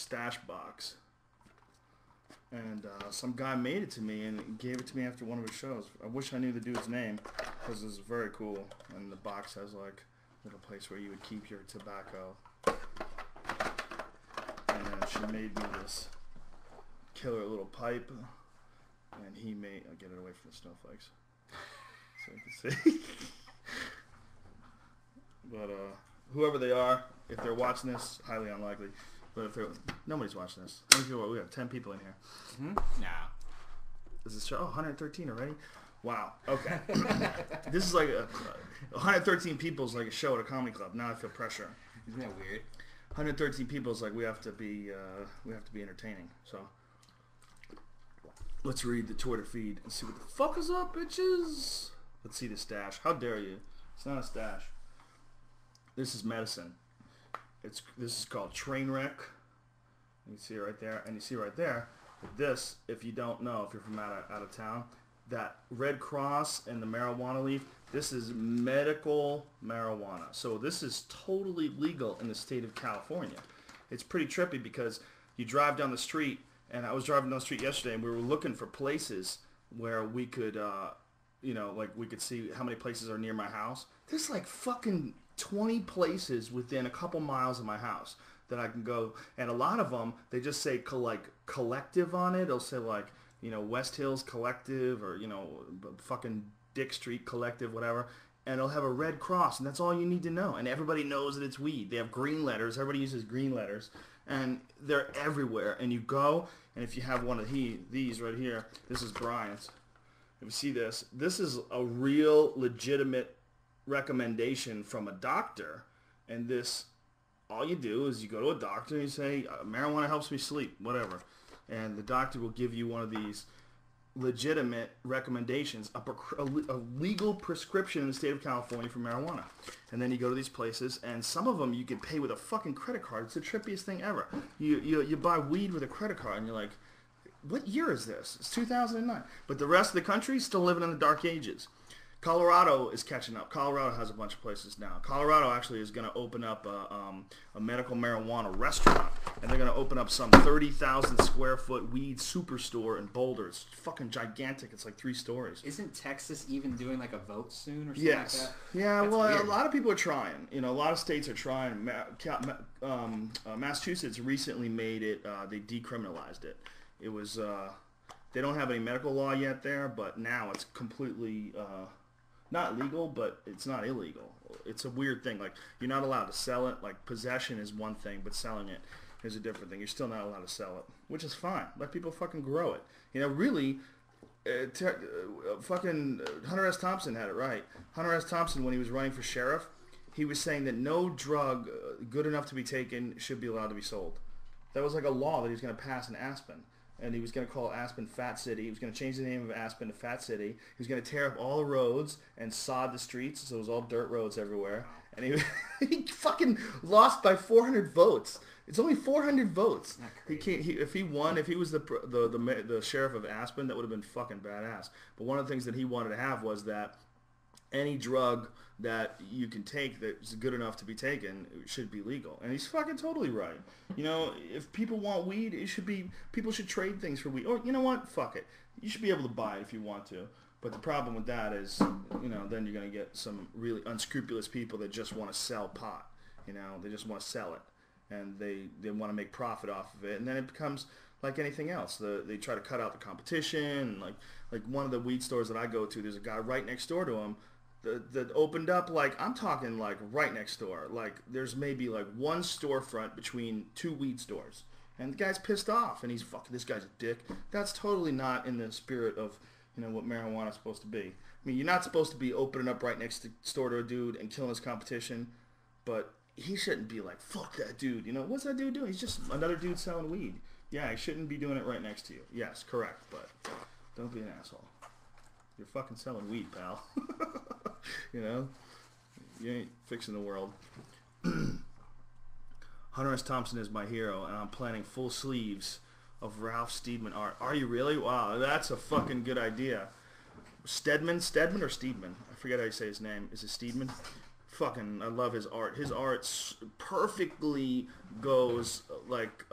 stash box. And some guy made it to me and gave it to me after one of his shows. I wish I knew the dude's name because it's very cool. And the box has like a little place where you would keep your tobacco. And then she made me this killer little pipe. And he made... I'll get it away from the snowflakes so you can see. But whoever they are, if they're watching this, highly unlikely. But if nobody's watching this. We have 10 people in here. Mm-hmm. Nah. Is this show? Oh, 113 already? Wow. Okay. This is like 113 people is like a show at a comedy club. Now I feel pressure. Isn't that weird? 113 people is like we have to be entertaining. So let's read the Twitter feed and see what the fuck is up, bitches. Let's see the stash. How dare you? It's not a stash. This is medicine. This is called Trainwreck. You see it right there, and you see right there. This, if you don't know, if you're from out of town, that Red Cross and the marijuana leaf. This is medical marijuana. So this is totally legal in the state of California. It's pretty trippy because you drive down the street, and I was driving down the street yesterday, and we were looking for places where we could, like we could see how many places are near my house. There's like fucking 20 places within a couple miles of my house that I can go, and a lot of them they just say like collective on it. They'll say like West Hills Collective or fucking Dick Street Collective, whatever, and it'll have a red cross, and that's all you need to know. And everybody knows that it's weed. They have green letters. Everybody uses green letters, and they're everywhere. And you go, and if you have one of these right here, this is Brian's. If you see this, this is a real legitimate recommendation from a doctor, and this, all you do is you go to a doctor and you say marijuana helps me sleep, whatever, and the doctor will give you one of these legitimate recommendations, a legal prescription in the state of California for marijuana. And then you go to these places, and some of them you can pay with a fucking credit card. It's the trippiest thing ever. You buy weed with a credit card, and you're like, what year is this? It's 2009. But the rest of the country is still living in the dark ages. Colorado is catching up. Colorado has a bunch of places now. Colorado actually is going to open up a medical marijuana restaurant, and they're going to open up some 30,000 square foot weed superstore in Boulder. It's fucking gigantic. It's like 3 stories. Isn't Texas even doing like a vote soon or something like that? Yeah, That's well, weird. A lot of people are trying. A lot of states are trying. Massachusetts recently made it. They decriminalized it. It was they don't have any medical law yet there, but now it's completely. Not legal, but it's not illegal. It's a weird thing. Like, you're not allowed to sell it. Like, possession is one thing, but selling it is a different thing. You're still not allowed to sell it, which is fine. Let people fucking grow it. Really, fucking Hunter S. Thompson had it right. Hunter S. Thompson, when he was running for sheriff, he was saying that no drug good enough to be taken should be allowed to be sold. That was like a law that he was going to pass in Aspen. And he was going to call Aspen Fat City. He was going to change the name of Aspen to Fat City. He was going to tear up all the roads and sod the streets, so it was all dirt roads everywhere. And he fucking lost by 400 votes. It's only 400 votes. If he won, if he was the sheriff of Aspen, that would have been fucking badass. But one of the things that he wanted to have was that any drug that you can take that's good enough to be taken should be legal. And he's fucking totally right. If people want weed, people should trade things for weed. Or, you know what? Fuck it. You should be able to buy it if you want to. But the problem with that is, then you're going to get some really unscrupulous people that just want to sell pot. They just want to sell it. And they want to make profit off of it. And then it becomes like anything else. They try to cut out the competition. Like one of the weed stores that I go to, there's a guy right next door to him that opened up, like, I'm talking like right next door. Like, there's maybe like one storefront between 2 weed stores. And the guy's pissed off, and he's fucking, this guy's a dick. That's totally not in the spirit of, what marijuana is supposed to be. I mean, you're not supposed to be opening up right next door to a dude and killing his competition, but he shouldn't be like, fuck that dude. What's that dude doing? He's just another dude selling weed. Yeah, he shouldn't be doing it right next to you. Yes, correct, but don't be an asshole. You're fucking selling weed, pal. You ain't fixing the world. Hunter S. Thompson is my hero, and I'm planning full sleeves of Ralph Steedman art. Are you really? Wow, that's a fucking good idea. Stedman or Steedman? I forget how you say his name. Is it Steedman? Fucking, I love his art. His art perfectly goes like,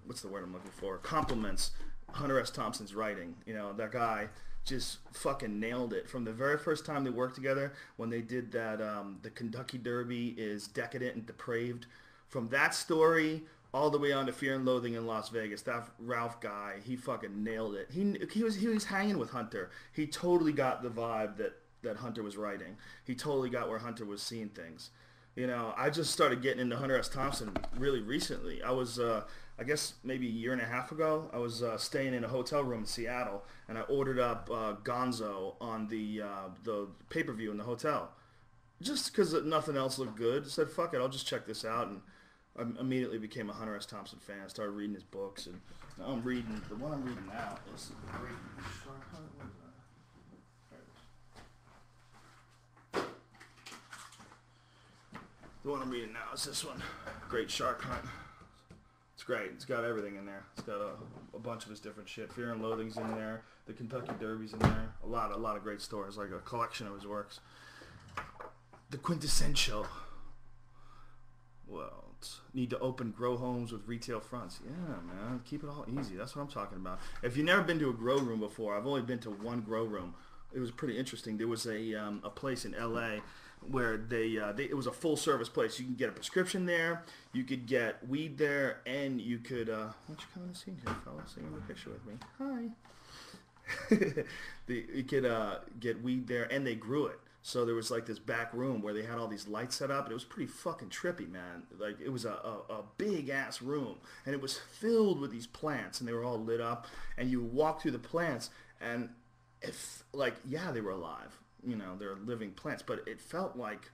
what's the word I'm looking for? Compliments Hunter S. Thompson's writing. You know, that guy just fucking nailed it. From the very first time they worked together, when they did that, the Kentucky Derby is decadent and depraved. From that story all the way on to Fear and Loathing in Las Vegas, that Ralph guy, he fucking nailed it. He was hanging with Hunter. He totally got the vibe that Hunter was writing. He totally got where Hunter was seeing things. You know, I just started getting into Hunter S. Thompson really recently. I was, I guess maybe a year and a half ago, I was staying in a hotel room in Seattle, and I ordered up Gonzo on the pay-per-view in the hotel. Just because nothing else looked good. I said, fuck it, I'll just check this out. And I immediately became a Hunter S. Thompson fan. I started reading his books, and now the one I'm reading now is Great Shark Hunt. The one I'm reading now is this one, Great Shark Hunt. It's great. It's got everything in there. It's got a bunch of his different shit. Fear and Loathing's in there. The Kentucky Derby's in there. A lot of great stories, like a collection of his works. The quintessential. Well, need to open grow homes with retail fronts. Yeah, man. Keep it all easy. That's what I'm talking about. If you've never been to a grow room before, I've only been to one grow room. It was pretty interesting. There was a place in L.A. where it was a full service place. You can get a prescription there, you could get weed there, and you could why don't you come on the scene here, fella? Sing a picture with me. Hi. You could get weed there, and they grew it. So there was like this back room where they had all these lights set up, and it was pretty fucking trippy, man. Like, it was a big ass room, and it was filled with these plants, and they were all lit up, and you walk through the plants, and if they were alive. You know, they're living plants, but it felt like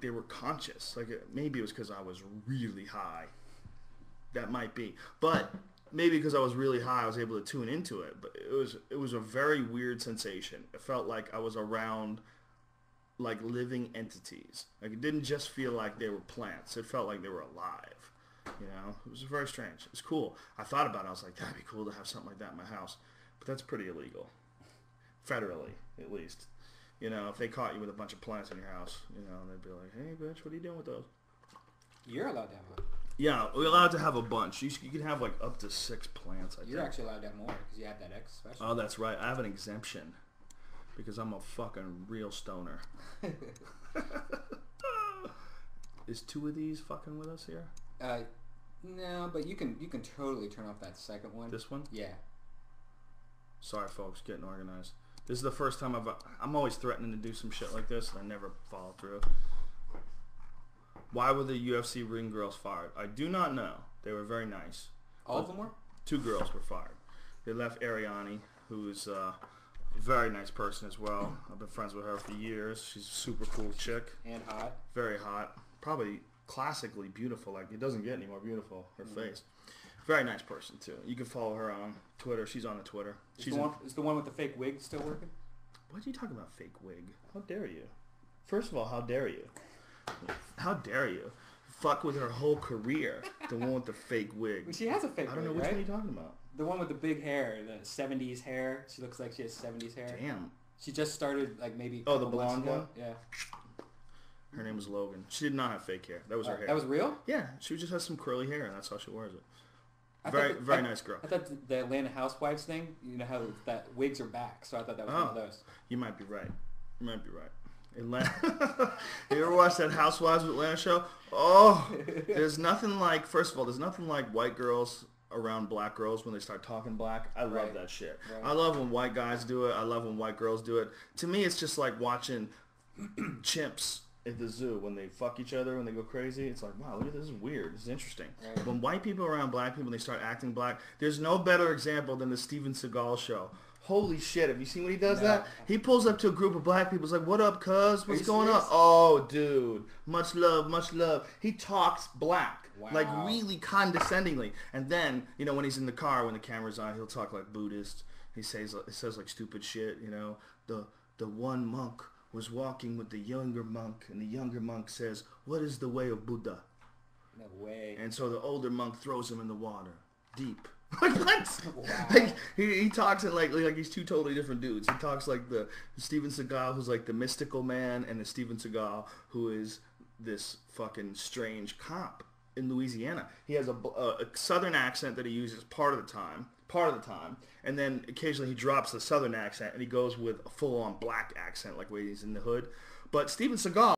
they were conscious. Like, maybe it was because I was really high. That might be, but maybe because I was really high, I was able to tune into it. But it was a very weird sensation. It felt like I was around like living entities. Like, it didn't just feel like they were plants. It felt like they were alive. You know, it was very strange. It was cool. I thought about it. I was like, that'd be cool to have something like that in my house, but that's pretty illegal, federally at least. You know, if they caught you with a bunch of plants in your house, you know, they'd be like, hey, bitch, what are you doing with those? You're allowed to have one. Yeah, we're allowed to have a bunch. You can have, like, up to 6 plants, I think. You're actually allowed to have more because you have that X special. Oh, that's right. I have an exemption because I'm a fucking real stoner. Is 2 of these fucking with us here? No, but you can totally turn off that second one. This one? Yeah. Sorry, folks, getting organized. This is the first time I'm always threatening to do some shit like this, and I never follow through. Why were the UFC ring girls fired? I do not know. They were very nice. All of them were? 2 girls were fired. They left Ariane, who's a very nice person as well. I've been friends with her for years. She's a super cool chick. And hot. Very hot. Probably classically beautiful. Like, it doesn't get any more beautiful, her face. Very nice person, too. You can follow her on Twitter. She's on the Twitter. Is the one with the fake wig still working? What are you talking about, fake wig? How dare you? First of all, how dare you? How dare you? Fuck with her whole career. The one with the fake wig. Well, she has a fake wig, I don't know which one you're talking about. The one with the big hair, the 70s hair. She looks like she has 70s hair. Damn. She just started, like, maybe the blonde one? Yeah. Her name was Logan. She did not have fake hair. That was her hair. That was real? Yeah. She just has some curly hair, and that's how she wears it. Very nice girl. I thought the Atlanta Housewives thing, you know how that wigs are back, so I thought that was one of those. You might be right. Atlanta. You ever watch that Housewives of Atlanta show? Oh, there's nothing like white girls around black girls when they start talking black. I love that shit. Right. I love when white guys do it. I love when white girls do it. To me, it's just like watching chimps at the zoo when they fuck each other, when they go crazy. It's like, wow, look at this. Is weird. This is interesting. Right. When white people are around black people and they start acting black, there's no better example than the Steven Seagal show. Holy shit, have you seen when he does that? He pulls up to a group of black people. He's like, what up, cuz? What's going on? Oh, dude. Much love, much love. He talks black. Wow. Like, really condescendingly. And then, you know, when he's in the car, when the camera's on, he'll talk like Buddhist. He says like stupid shit, you know. The one monk was walking with the younger monk, and the younger monk says, what is the way of Buddha? No way. And so the older monk throws him in the water. deep. Like what? Wow. Like he talks in like he's two totally different dudes. He talks like the Steven Seagal who's like the mystical man, and the Steven Seagal who is this fucking strange cop in Louisiana. He has a southern accent that he uses part of the time, and then occasionally he drops the southern accent and he goes with a full-on black accent, like when he's in the hood. But Steven Seagal